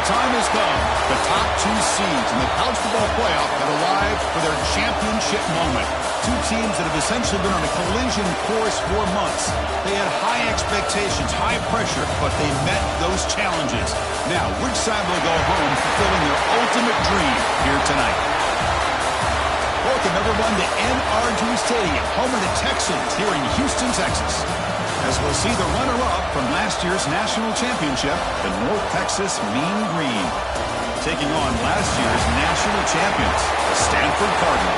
time has come. The top two seeds in the college football playoff have arrived for their championship moment. Two teams that have essentially been on a collision course for months. They had high expectations, high pressure, but they met those challenges. Now, which side will go home fulfilling their ultimate dream here tonight? Welcome, everyone, to NRG Stadium, home of the Texans here in Houston, Texas. As we'll see the runner-up from last year's national championship, the North Texas Mean Green, taking on last year's national champions, the Stanford Cardinal.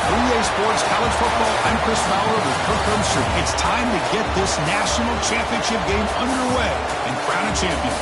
For EA Sports College Football, I'm Chris Fowler with Kirk Herbstreit. It's time to get this national championship game underway and crown a champion.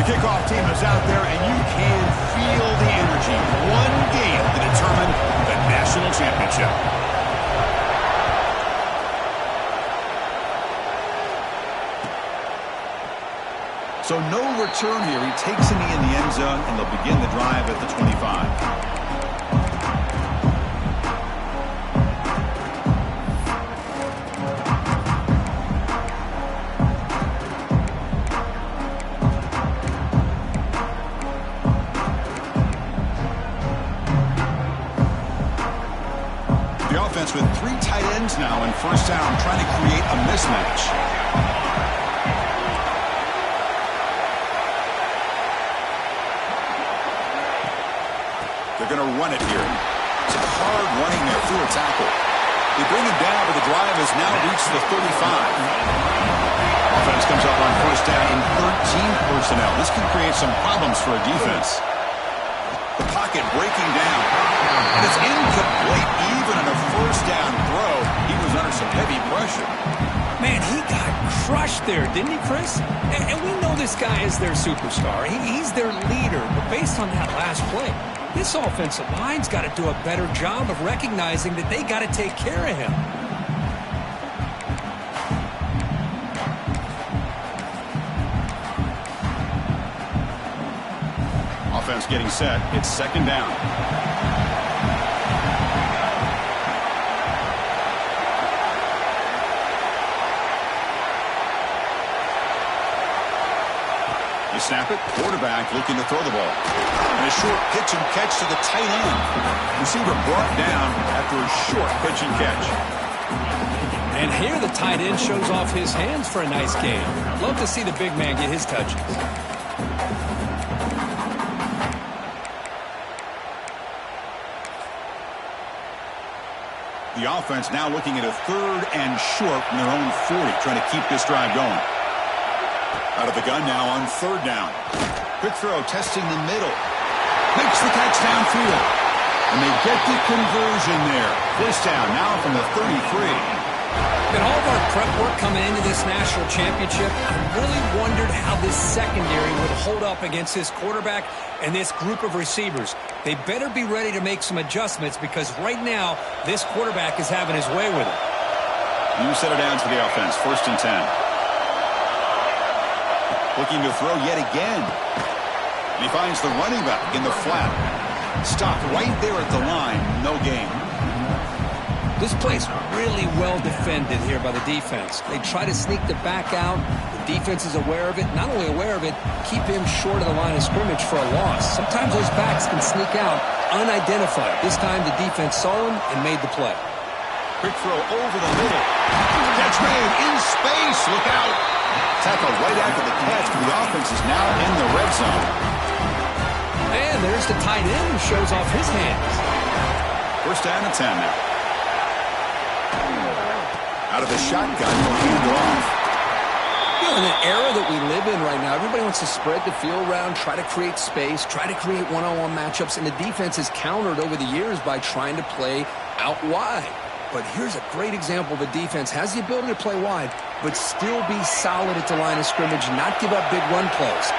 Kickoff team is out there, and you can feel the energy. One game to determine the national championship. So no return here. He takes a knee in the end zone, and they'll begin the drive at the 25. With three tight ends now in first down, trying to create a mismatch. They're going to run it here. It's a hard running there through a tackle. They bring him down, but the drive has now reached the 35. Offense comes up on first down in 13 personnel. This can create some problems for a defense. The pocket breaking down. And it's incomplete even on a first down throw. He was under some heavy pressure. Man, he got crushed there, didn't he, Chris? And we know this guy is their superstar. He's their leader. But based on that last play, this offensive line's got to do a better job of recognizing that they got to take care of him. Offense getting set. It's second down. You snap it. Quarterback looking to throw the ball. And a short pitch and catch to the tight end. Receiver brought down after a short pitch and catch. And here the tight end shows off his hands for a nice game. Love to see the big man get his touches. The offense now looking at a third and short from their own 40, trying to keep this drive going. Out of the gun now on third down. Quick throw, testing the middle. Makes the catch downfield. And they get the conversion there. First down now from the 33. In all of our prep work coming into this national championship, I really wondered how this secondary would hold up against this quarterback and this group of receivers. They better be ready to make some adjustments because right now, this quarterback is having his way with it. New set of downs for the offense. First and 10. Looking to throw yet again. And he finds the running back in the flat. Stopped right there at the line. No gain. This play's really well defended here by the defense. They try to sneak the back out. The defense is aware of it. Not only aware of it, keep him short of the line of scrimmage for a loss. Sometimes those backs can sneak out unidentified. This time the defense saw him and made the play. Quick throw over the middle. Catch made in space. Look out. Tackle right after the catch. The offense is now in the red zone. And there's the tight end who shows off his hands. First down and 10 now. Out of the shotgun, he'll hand it off. You know, in an era that we live in right now, everybody wants to spread the field around, try to create space, try to create one-on-one matchups, and the defense has countered over the years by trying to play out wide. But here's a great example. The defense has the ability to play wide, but still be solid at the line of scrimmage and not give up big run plays.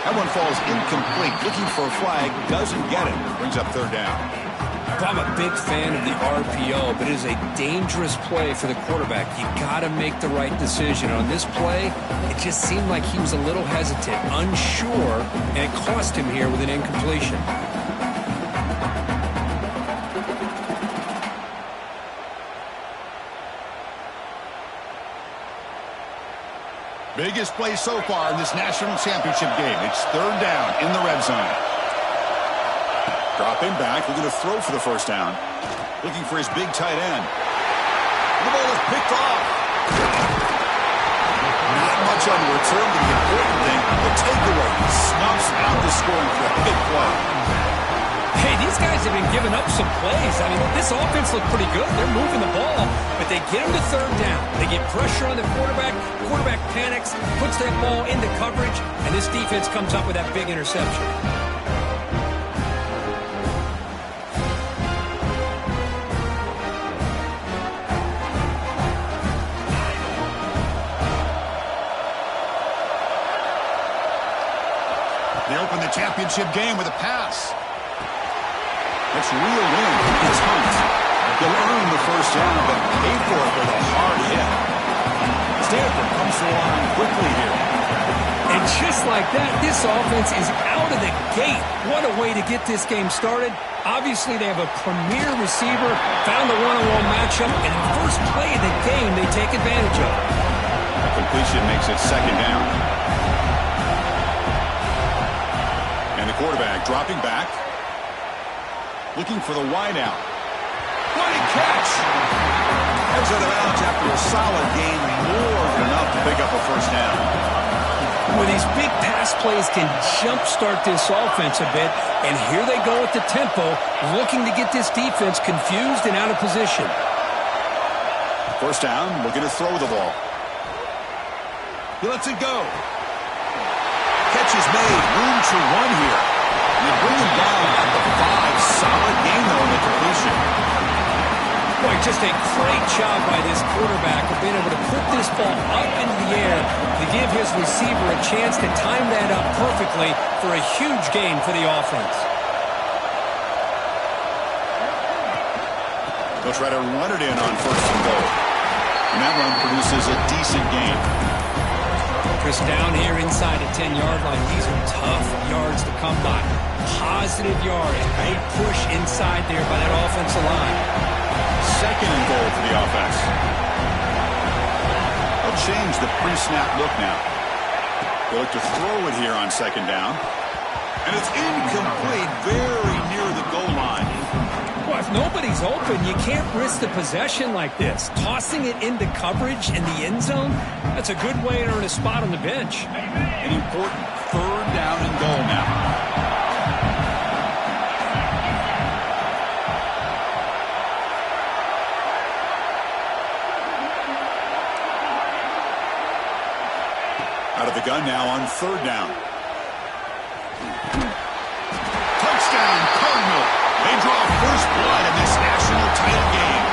That one falls incomplete. Looking for a flag, doesn't get it. Brings up third down. I'm a big fan of the RPO, but it is a dangerous play for the quarterback. You got to make the right decision. On this play, it just seemed like he was a little hesitant, unsure, and it cost him here with an incompletion. Biggest play so far in this national championship game. It's third down in the red zone. Dropping back, looking to throw for the first down. Looking for his big tight end. The ball is picked off. Not much on the return, but the important thing, the takeaway. Snuffs out the scoring for a big play. Hey, these guys have been giving up some plays. I mean, this offense looked pretty good. They're moving the ball, but they get him to third down. They get pressure on the quarterback. Quarterback panics, puts that ball into coverage, and this defense comes up with that big interception. They open the championship game with a pass. It's reeled in. It's Hunt. He'll earn the first down, but pay for it with a hard hit. Stanford comes to the line quickly here. And just like that, this offense is out of the gate. What a way to get this game started. Obviously, they have a premier receiver, found the one-on-one matchup, and the first play of the game they take advantage of. A completion makes it second down. And the quarterback dropping back. Looking for the wideout. What a catch! Heads out of bounds after a solid game, more than enough to pick up a first down. Well, these big pass plays can jumpstart this offense a bit, and here they go at the tempo, looking to get this defense confused and out of position. First down, looking to throw the ball. He lets it go. Catch is made, room to run here. And they bring him down at the 5. Solid game, though, on the completion. Boy, just a great job by this quarterback of being able to put this ball up into the air to give his receiver a chance to time that up perfectly for a huge gain for the offense. They'll try to run it in on first and goal. And that run produces a decent gain. Chris, down here inside the 10-yard line, these are tough yards to come by. Positive yards. Great push inside there by that offensive line. Second and goal for the offense. They'll change the pre-snap look now. They look to throw it here on second down. And it's incomplete, very near the goal line. Well, if nobody's open, you can't risk the possession like this. Tossing it into coverage in the end zone, that's a good way to earn a spot on the bench. An important third down and goal now. Out of the gun now on third down. Touchdown, Cardinal. They draw first blood in this national title game.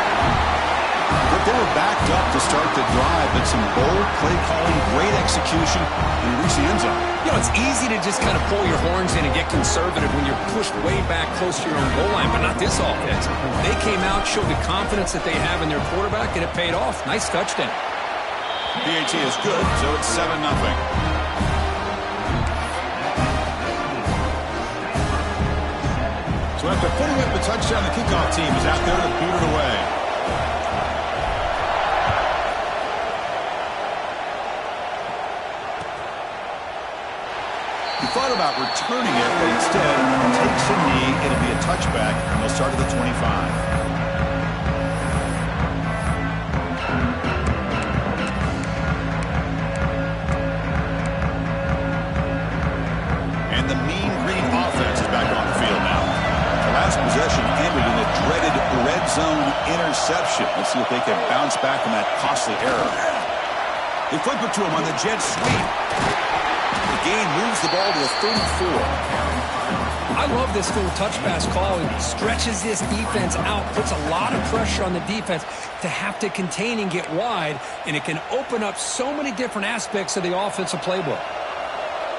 But they were backed up to start the drive, but some bold play calling, great execution, and reach the end zone. You know, it's easy to just kind of pull your horns in and get conservative when you're pushed way back close to your own goal line, but not this offense. They came out, showed the confidence that they have in their quarterback, and it paid off. Nice touchdown. PAT is good, so it's 7-0. So after putting up the touchdown, the kickoff team is out there to boot it away. He thought about returning it, but instead takes a knee. It'll be a touchback, and they'll start at the 25. The Mean Green offense is back on the field now. The last possession ended in a dreaded red zone interception. Let's see if they can bounce back from that costly error. They flip it to him on the jet sweep. The gain moves the ball to the 34. I love this little touch pass call. It stretches this defense out, puts a lot of pressure on the defense to have to contain and get wide, and it can open up so many different aspects of the offensive playbook.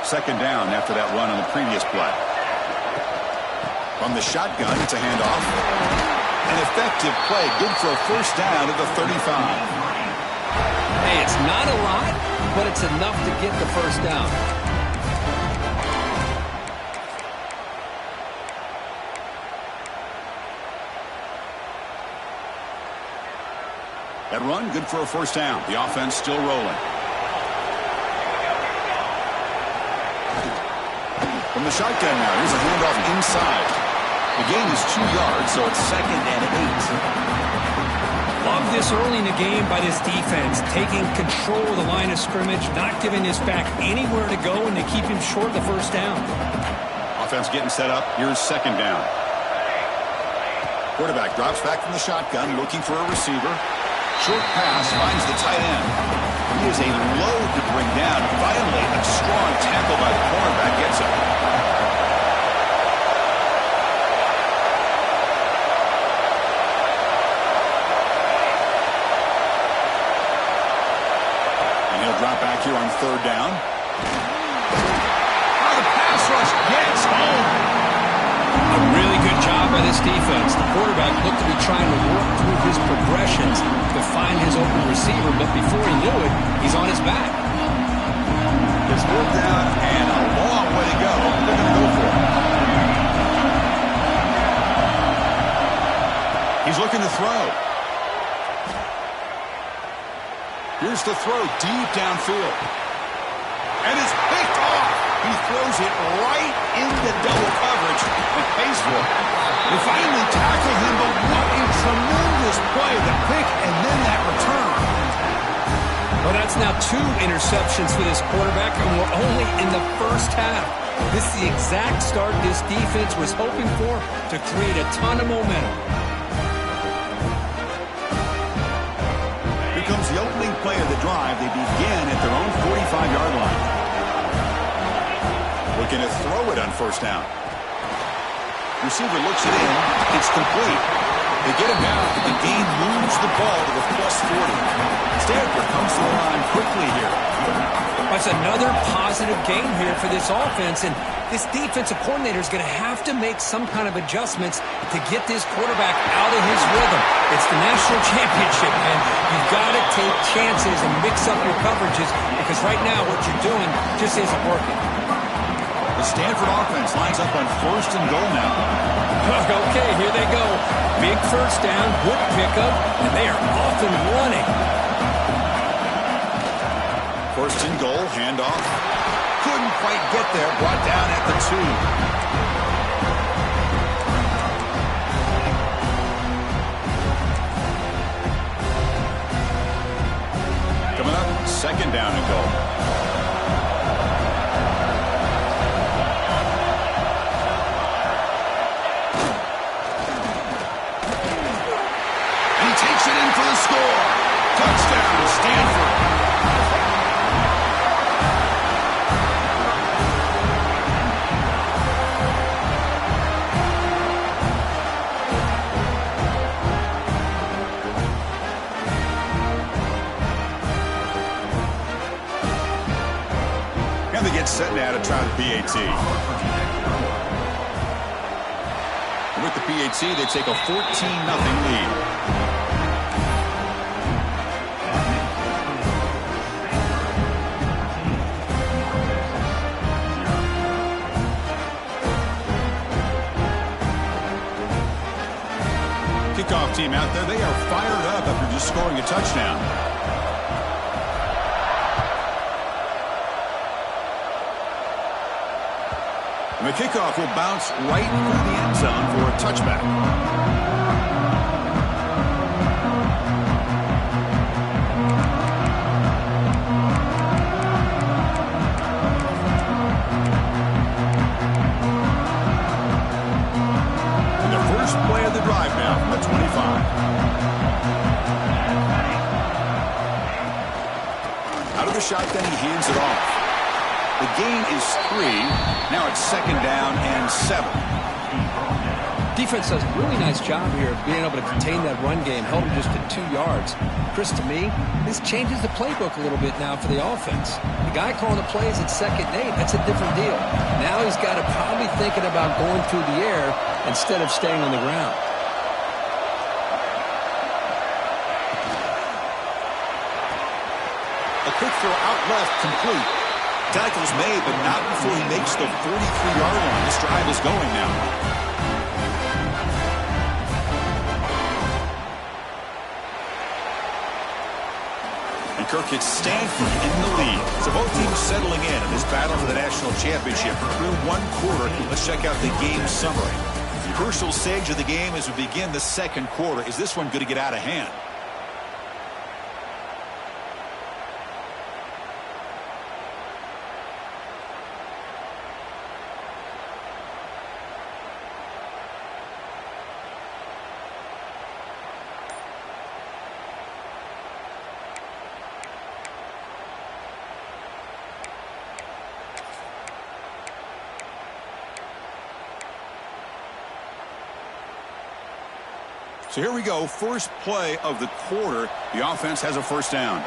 Second down after that run on the previous play. From the shotgun, it's a handoff. An effective play, good for a first down at the 35. Hey, it's not a lot, but it's enough to get the first down. That run, good for a first down. The offense still rolling. From the shotgun now, here's a handoff inside. The gain is 2 yards, so it's 2nd and 8. Love this early in the game by this defense, taking control of the line of scrimmage, not giving this back anywhere to go, and to keep him short the first down. Offense getting set up. Here's 2nd down. Quarterback drops back from the shotgun, looking for a receiver. Short pass finds the tight end. He is a load to bring down. Finally, a strong tackle by the cornerback gets him. And he'll drop back here on 3rd down. Oh, the pass rush gets home. A really good job by this defense. The quarterback looked to be trying to work through his progressions to find his open receiver, but before he knew it, he's on his back. It's 4th down and a long way to go. They're going to go for it. He's looking to throw. Here's the throw deep downfield. And it's picked off. He throws it right into double coverage and pays for it. They finally tackle him, but what a tremendous play. The pick and then that return. Well, that's now 2 interceptions for this quarterback, and we're only in the first half. This is the exact start this defense was hoping for to create a ton of momentum. Here comes the opening play of the drive. They begin at their own 45-yard line. Looking to throw it on 1st down. Receiver looks it in. It's complete. They get him down, but the game moves the ball to the +40. Stanford comes to the line quickly here. That's another positive game here for this offense, and this defensive coordinator is going to have to make some kind of adjustments to get this quarterback out of his rhythm. It's the national championship, man. You've got to take chances and mix up your coverages, because right now what you're doing just isn't working. The Stanford offense lines up on 1st and goal now. Okay, here they go. Big first down, good pickup, and they are off and running. 1st and goal, handoff. Couldn't quite get there, brought down at the 2. Coming up, 2nd down and goal. For the score. Touchdown, Stanford. And they get set now to try the PAT. And with the PAT, they take a 14-0 lead. Kickoff team out there, they are fired up after just scoring a touchdown. And the kickoff will bounce right through the end zone for a touchback. Play of the drive now from the 25. Out of the shotgun, he hands it off. The gain is 3. Now it's 2nd down and 7. Defense does a really nice job here of being able to contain that run game, held him just to 2 yards. Chris, to me, this changes the playbook a little bit now for the offense. The guy calling the plays at 2nd and 8, that's a different deal. Now he's got to probably thinking about going through the air instead of staying on the ground. A quick throw out left, complete. Tackle's made, but not before he makes the 43-yard line. This drive is going now. Kirk, it's Stanford in the lead. So both teams settling in this battle for the national championship. Through 1 quarter, let's check out the game summary. Crucial stage of the game as we begin the 2nd quarter. Is this one going to get out of hand? So here we go, first play of the quarter. The offense has a first down.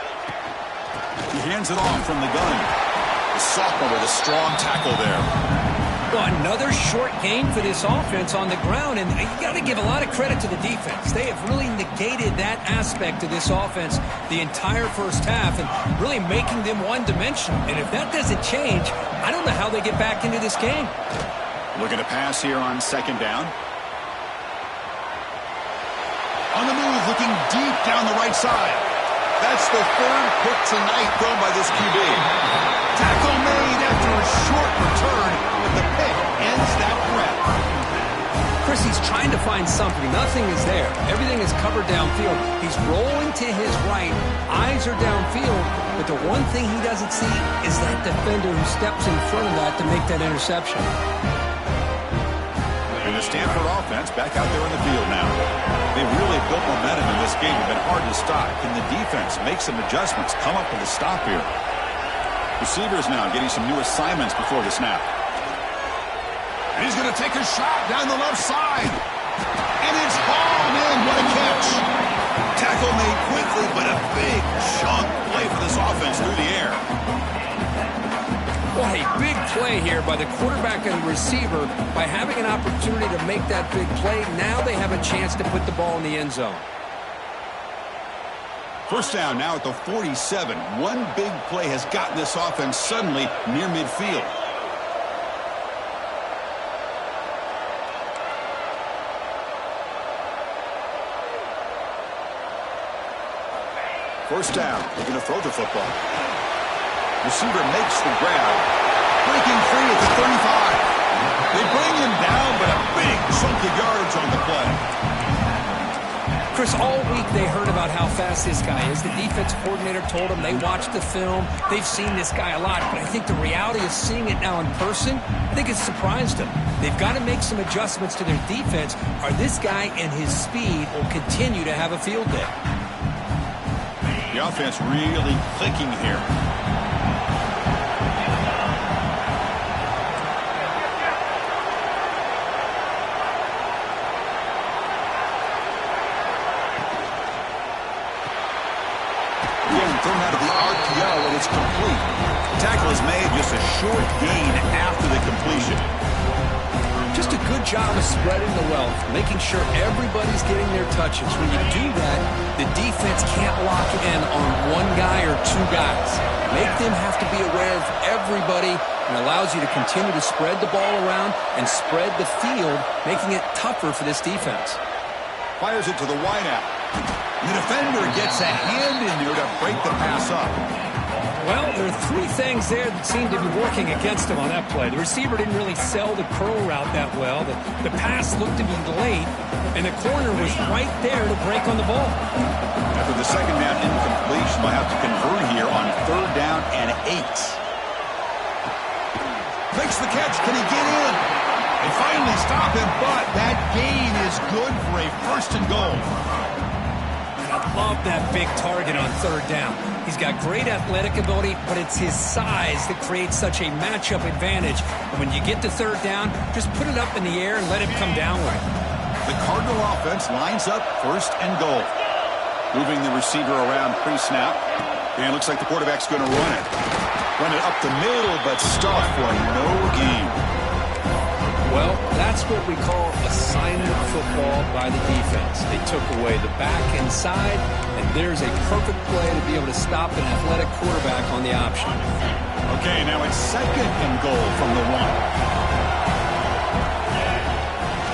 He hands it off from the gun. The sophomore with a strong tackle there. Well, another short game for this offense on the ground, and you got to give a lot of credit to the defense. They have really negated that aspect of this offense the entire first half and really making them one-dimensional. And if that doesn't change, I don't know how they get back into this game. Looking to pass here on 2nd down. On the move, looking deep down the right side. That's the 3rd pick tonight thrown by this QB. Tackle made after a short return, but the pick ends that threat. Chris, he's trying to find something. Nothing is there. Everything is covered downfield. He's rolling to his right. Eyes are downfield, but the one thing he doesn't see is that defender who steps in front of that to make that interception. And the Stanford offense back out there in the field now. They've really built momentum in this game. It's been hard to stop. Can the defense make some adjustments, come up with a stop here? Receivers now getting some new assignments before the snap. And he's going to take a shot down the left side. And it's hauled in. What a catch. Tackle made quickly, but a big chunk play for this offense through the air. What a big play here by the quarterback and receiver. By having an opportunity to make that big play, now they have a chance to put the ball in the end zone. First down now at the 47. One big play has gotten this offense suddenly near midfield. First down, they're going to throw the football. Receiver makes the grab. Breaking free at the 35. They bring him down, but a big chunk of yards on the play. Chris, all week they heard about how fast this guy is. The defense coordinator told them they watched the film. They've seen this guy a lot, but I think the reality of seeing it now in person, I think it's surprised them. They've got to make some adjustments to their defense, or this guy and his speed will continue to have a field day. The offense really clicking here. Thrown out of the RPO, and it's complete. Tackle is made, just a short gain after the completion. Just a good job of spreading the wealth, making sure everybody's getting their touches. When you do that, the defense can't lock in on one guy or two guys. Make them have to be aware of everybody, and allows you to continue to spread the ball around and spread the field, making it tougher for this defense. Fires it to the wideout. The defender gets a hand in there to break the pass up. Well, there are three things there that seem to be working against him on that play. The receiver didn't really sell the curl route that well. The pass looked to be late, and the corner was right there to break on the ball. After the second down incompletion, they'll have to convert here on 3rd down and 8. Makes the catch. Can he get in? They finally stop him, but that gain is good for a 1st and goal. I love that big target on 3rd down. He's got great athletic ability, but it's his size that creates such a matchup advantage. And when you get to 3rd down, just put it up in the air and let him come down with it. The Cardinal offense lines up 1st and goal. Moving the receiver around pre-snap. And it looks like the quarterback's going to run it. Run it up the middle, but stuffed for no gain. Well, that's what we call assignment football by the defense. They took away the back inside, and there's a perfect play to be able to stop an athletic quarterback on the option. Okay, now it's 2nd and goal from the 1.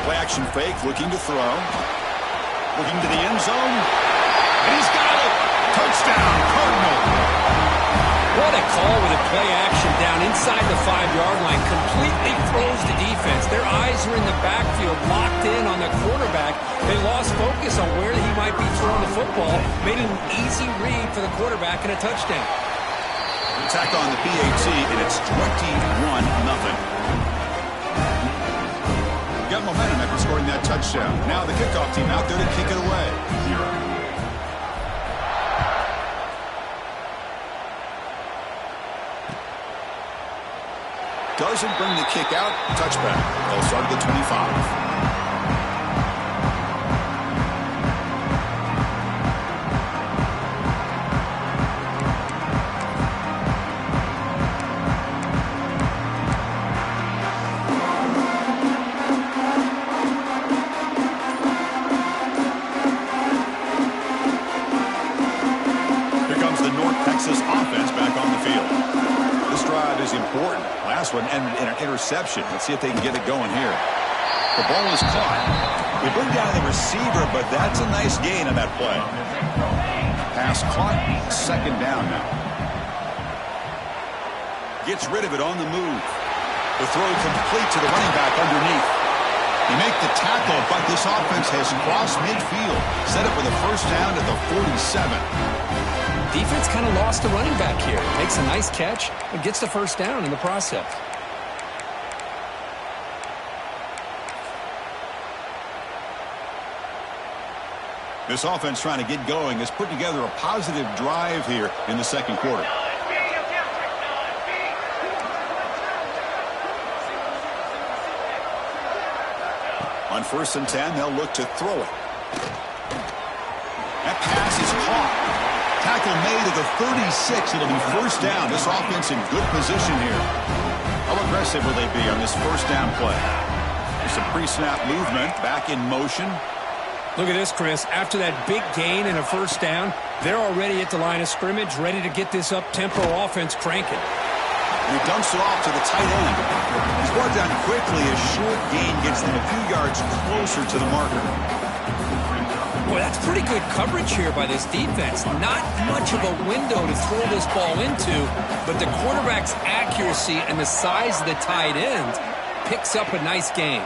Play action fake, looking to throw. Looking to the end zone. And he's got it! Touchdown, Cardinal! What a call with a play action down inside the 5-yard line. Completely throws the defense. Their eyes are in the backfield, locked in on the quarterback. They lost focus on where he might be throwing the football. Made it an easy read for the quarterback and a touchdown. Attack on the PAT, and it's 21-0. Got momentum after scoring that touchdown. Now the kickoff team out there to kick it away. Doesn't bring the kick out. Touchback. They'll start at the 25. One ended in an interception. Let's see if they can get it going here. The ball is caught. They bring down the receiver, but that's a nice gain on that play. Pass caught. 2nd down now. Gets rid of it on the move. The throw complete to the running back underneath. They make the tackle, but this offense has crossed midfield. Set up with a 1st down at the 47. Defense kind of lost the running back here. Makes a nice catch and gets the 1st down in the process. This offense trying to get going has put together a positive drive here in the 2nd quarter. On 1st and 10, they'll look to throw it. That pass is caught. Tackle made at the 36. It'll be 1st down. This offense in good position here. How aggressive will they be on this 1st down play? There's some pre-snap movement. Back in motion. Look at this, Chris. After that big gain and a 1st down, they're already at the line of scrimmage, ready to get this up-tempo offense cranking. And he dumps it off to the tight end. He's brought down quickly. A short gain gets them a few yards closer to the marker. Boy, that's pretty good coverage here by this defense. Not much of a window to throw this ball into, but the quarterback's accuracy and the size of the tight end picks up a nice gain.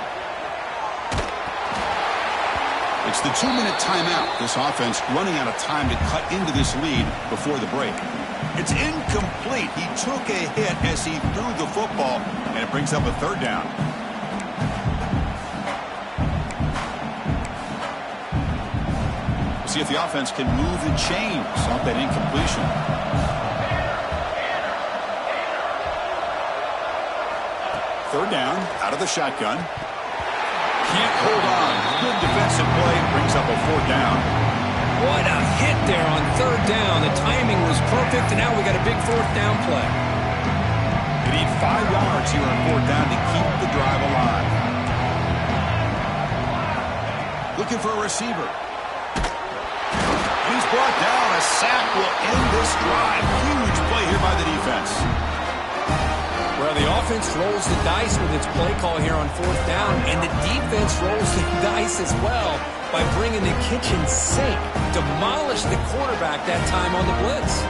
It's the 2-minute timeout. This offense running out of time to cut into this lead before the break. It's incomplete. He took a hit as he threw the football, and it brings up a 3rd down. See if the offense can move the chains off that incompletion. Third down, out of the shotgun. Can't hold on. Good defensive play, brings up a 4th down. What a hit there on 3rd down. The timing was perfect, and now we got a big 4th down play. They need 5 yards here on 4th down to keep the drive alive. Looking for a receiver. He's brought down. A sack will end this drive. Huge play here by the defense. Well, the offense rolls the dice with its play call here on 4th down, and the defense rolls the dice as well by bringing the kitchen sink. Demolished the quarterback that time on the blitz.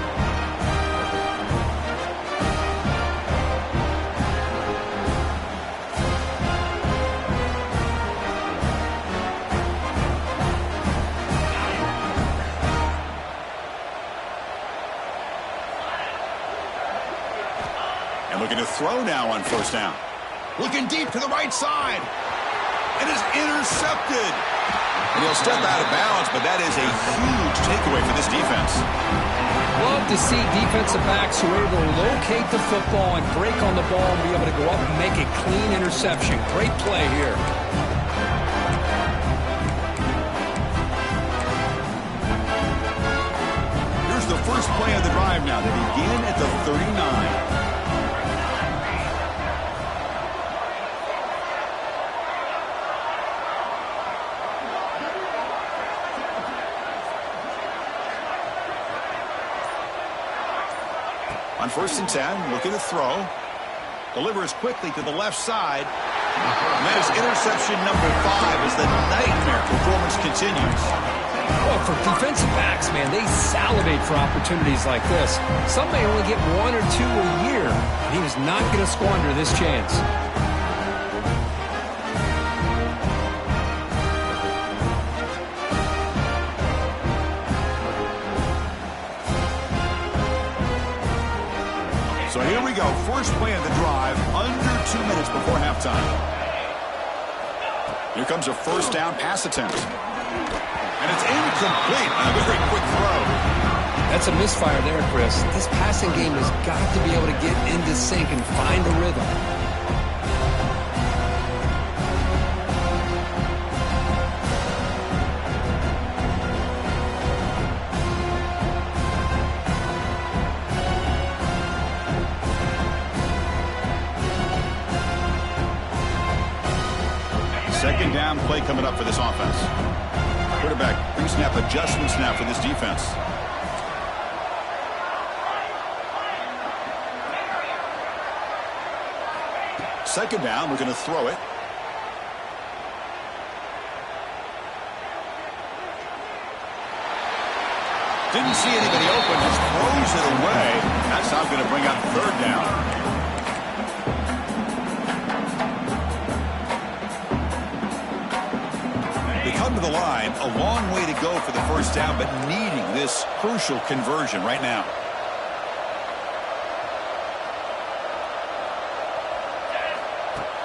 Looking to throw now on 1st down. Looking deep to the right side. It is intercepted. And he'll step out of bounds, but that is a huge takeaway for this defense. Love to see defensive backs who are able to locate the football and break on the ball and be able to go up and make a clean interception. Great play here. now. They begin at the 39. On 1st and 10, looking to throw. Delivers quickly to the left side. And that is interception number 5 as the nightmare performance continues. Well, for defensive backs, man, they salivate for opportunities like this. Some may only get 1 or 2 a year. He was not going to squander this chance. So here we go. First play of the drive, under 2 minutes before halftime. Here comes a first down pass attempt. And it's incomplete on a very quick throw. That's a misfire there, Chris. This passing game has got to be able to get into sync and find a rhythm. Second down play coming up for this offense. Quarterback pre-snap adjustments now for this defense. Second down, we're going to throw it. Didn't see anybody open, just throws it away. That's how going to bring up third down. Come to the line, a long way to go for the first down, but needing this crucial conversion right now.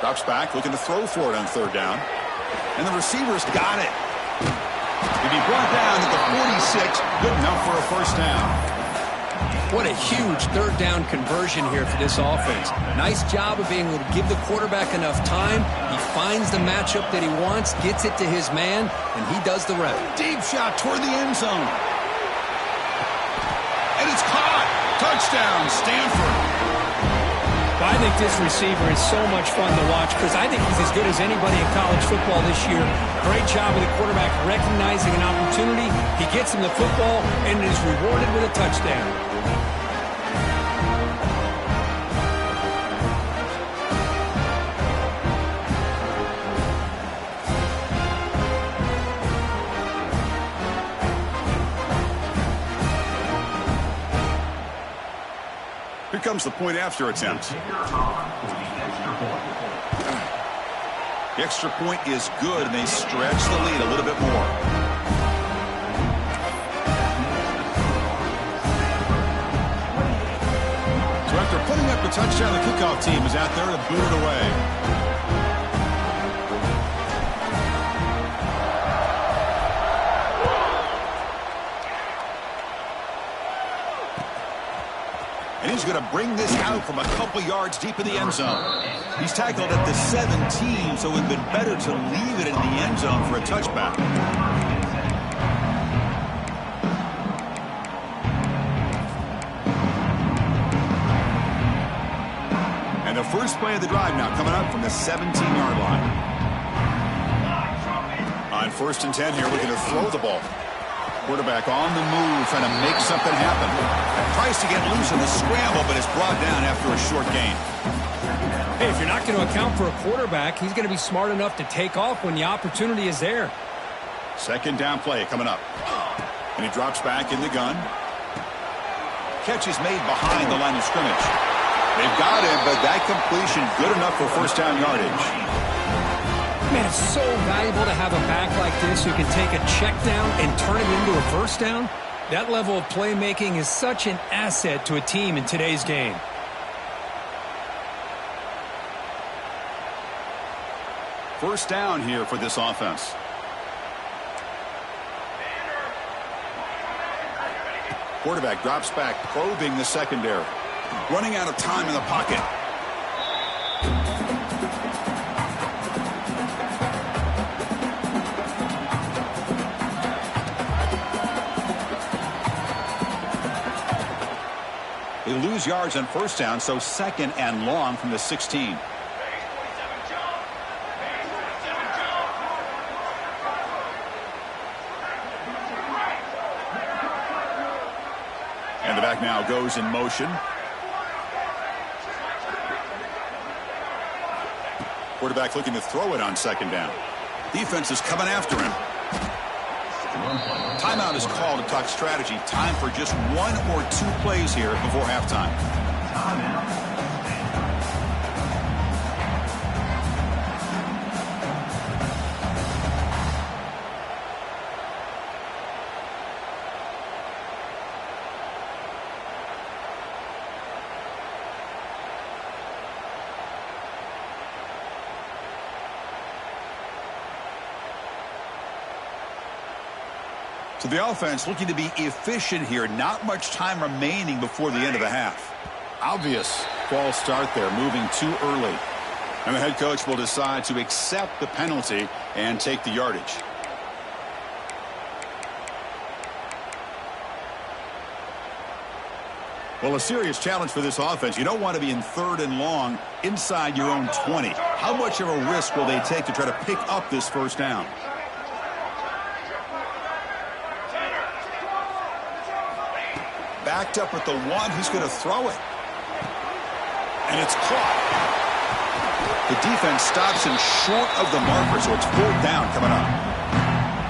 Drops back, looking to throw for it on third down. And the receiver's got it. He'll be brought down at the 46, good enough for a first down. What a huge third down conversion here for this offense. Nice job of being able to give the quarterback enough time. He finds the matchup that he wants, gets it to his man, and he does the rest. Deep shot toward the end zone. And it's caught. Touchdown, Stanford. I think this receiver is so much fun to watch because I think he's as good as anybody in college football this year. Great job of the quarterback recognizing an opportunity. He gets him the football and is rewarded with a touchdown. Here comes the point after attempt. The extra point is good, and they stretch the lead a little bit more. So after putting up a touchdown, the kickoff team is out there to boot it away. And he's going to bring this out from a couple yards deep in the end zone. He's tackled at the 17, so it would have been better to leave it in the end zone for a touchback. And the first play of the drive now coming up from the 17-yard line. On 1st and 10 here, looking to throw the ball. Quarterback on the move, trying to make something happen. Tries to get loose in the scramble, but is brought down after a short gain. Hey, if you're not going to account for a quarterback, he's going to be smart enough to take off when the opportunity is there. Second down play coming up. And he drops back in the gun. Catch is made behind the line of scrimmage. They've got him, but that completion good enough for first down yardage. Man, it's so valuable to have a back like this who can take a check down and turn it into a first down. That level of playmaking is such an asset to a team in today's game. First down here for this offense. Quarterback drops back, probing the secondary. Running out of time in the pocket. lose yards on first down, so second and long from the 16. And the back now goes in motion. Quarterback looking to throw it on second down. Defense is coming after him. Timeout is called to talk strategy. Time for just 1 or 2 plays here before halftime. So the offense looking to be efficient here. Not much time remaining before the end of the half. Obvious false start there, moving too early. And the head coach will decide to accept the penalty and take the yardage. Well, a serious challenge for this offense. You don't want to be in 3rd and long inside your own 20. How much of a risk will they take to try to pick up this first down? Backed up at the 1. He's going to throw it. And it's caught. The defense stops him short of the marker, so it's 4th down coming up.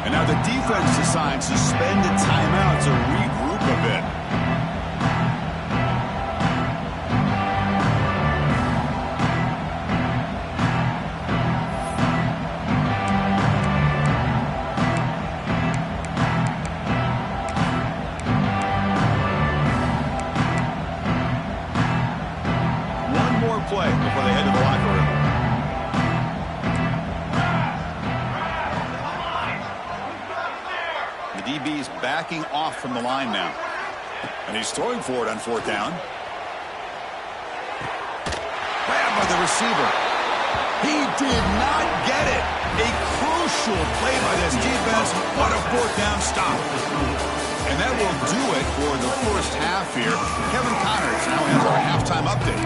And now the defense decides to spend a timeout to regroup a bit. Play before they head to the locker room. The DB's backing off from the line now. And he's throwing for it on 4th down. Grabbed by the receiver. He did not get it. A crucial play by this defense. What a 4th down stop. And that will do it for the first half here. Kevin Connors now has our halftime update.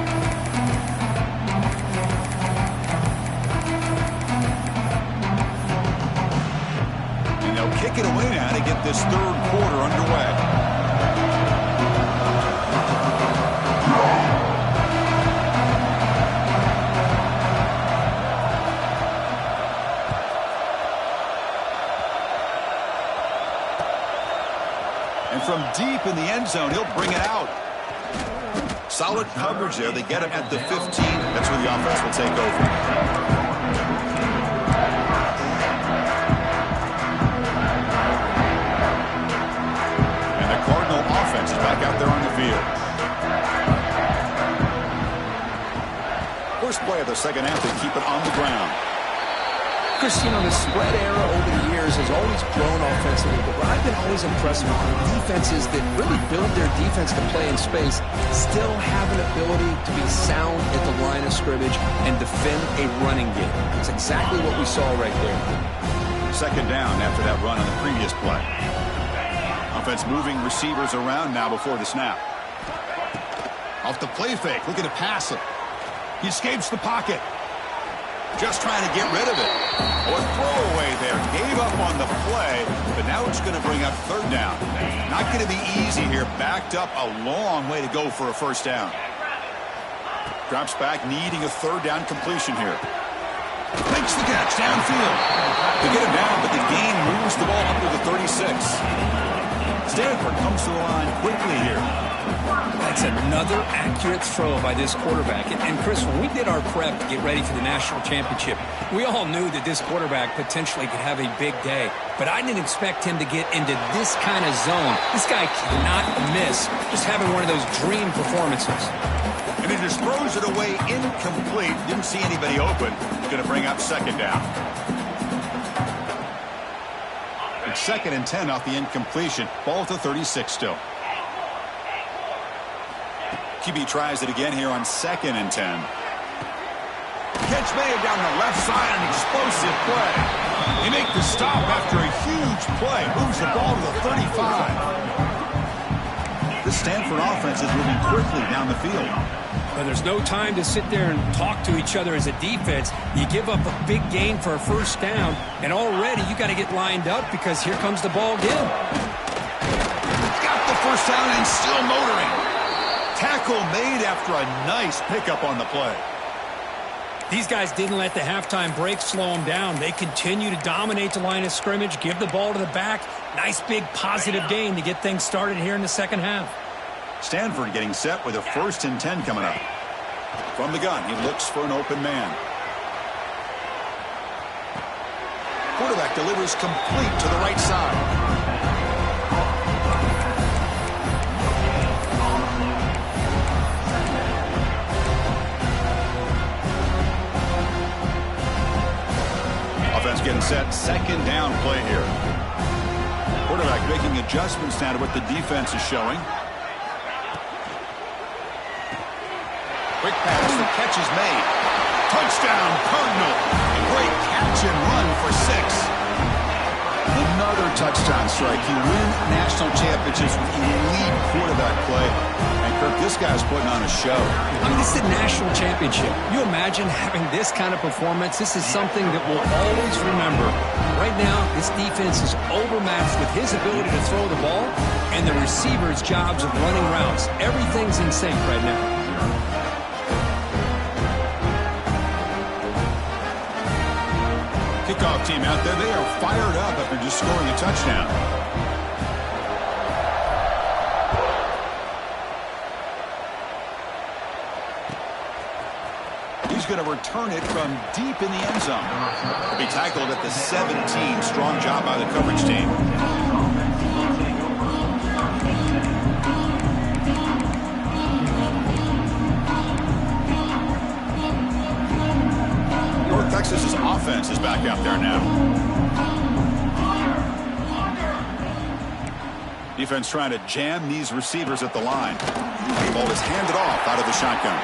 Kick it away now to get this 3rd quarter underway. And from deep in the end zone, he'll bring it out. Solid coverage there. They get him at the 15. That's where the offense will take over. Offense is back out there on the field. First play of the second half, they keep it on the ground. Chris, you know, the spread era over the years has always grown offensively, but what I've been always impressed with are defenses that really build their defense to play in space, still have an ability to be sound at the line of scrimmage and defend a running game. It's exactly what we saw right there. Second down after that run on the previous play. Offense moving receivers around now before the snap. Off the play fake, looking to pass it. He escapes the pocket. Just trying to get rid of it. Oh, a throwaway there. Gave up on the play, but now it's going to bring up 3rd down. Not going to be easy here. Backed up a long way to go for a first down. Drops back, needing a 3rd down completion here. Makes the catch downfield. They get him down, but the gain moves the ball up to the 36. Stanford comes to the line quickly here. That's another accurate throw by this quarterback. And Chris, when we did our prep to get ready for the national championship, we all knew that this quarterback potentially could have a big day. But I didn't expect him to get into this kind of zone. This guy cannot miss. Just having one of those dream performances. And he just throws it away incomplete. Didn't see anybody open. Going to bring up 2nd down. It's 2nd and 10 off the incompletion. Ball at the 36 still. QB tries it again here on 2nd and 10. Catch made down the left side, an explosive play. They make the stop after a huge play. Moves the ball to the 35. The Stanford offense is moving quickly down the field. But there's no time to sit there and talk to each other as a defense. You give up a big gain for a first down, and already you got to get lined up because here comes the ball again. Got the first down and still motoring. Tackle made after a nice pickup on the play. These guys didn't let the halftime break slow them down. They continue to dominate the line of scrimmage, give the ball to the back. Nice big positive gain to get things started here in the second half. Stanford getting set with a 1st and 10 coming up. From the gun, he looks for an open man. Quarterback delivers complete to the right side. Offense getting set, 2nd down play here. Quarterback making adjustments now to what the defense is showing. Quick pass, the catch is made. Touchdown, Cardinal. A great catch and run for 6. Another touchdown strike. You win national championships with elite quarterback play. And Kirk, this guy's putting on a show. I mean, this is a national championship. You imagine having this kind of performance? This is something that we'll always remember. Right now, this defense is overmatched with his ability to throw the ball and the receivers' jobs of running routes. Everything's in sync right now. Kickoff team out there, they are fired up after just scoring a touchdown. He's going to return it from deep in the end zone. He'll be tackled at the 17. Strong job by the coverage team. North Texas's offense is back out there now. Defense trying to jam these receivers at the line. The ball is handed off out of the shotgun.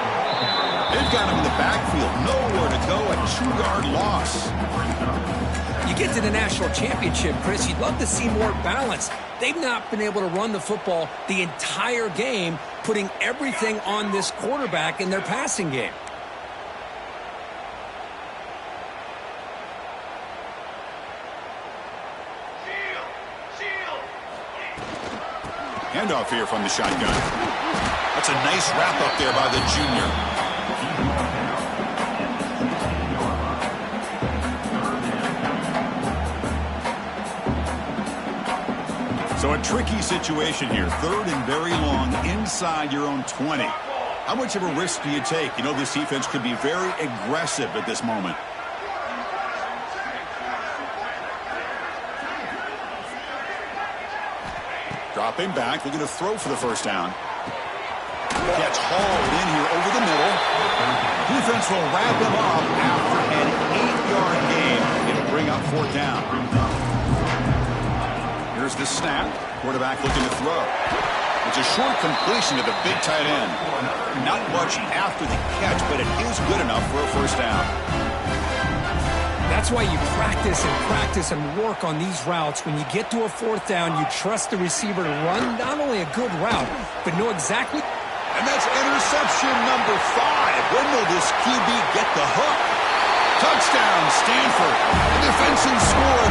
They've got him in the backfield. Nowhere to go. A 2-yard loss. You get to the national championship, Chris, you'd love to see more balance. They've not been able to run the football the entire game, putting everything on this quarterback in their passing game. Handoff here from the shotgun. That's a nice wrap up there by the junior. So a tricky situation here. 3rd and very long inside your own 20. How much of a risk do you take? You know, this defense could be very aggressive at this moment. Dropping back, looking to throw for the first down. Gets hauled in here over the middle. Defense will wrap him up after an 8-yard gain. It'll bring up 4th down. Here's the snap. Quarterback looking to throw. It's a short completion to the big tight end. Not much after the catch, but it is good enough for a first down. That's why you practice and work on these routes. When you get to a 4th down, you trust the receiver to run not only a good route, but know exactly. And that's interception number 5. When will this QB get the hook? Touchdown, Stanford. The defensive score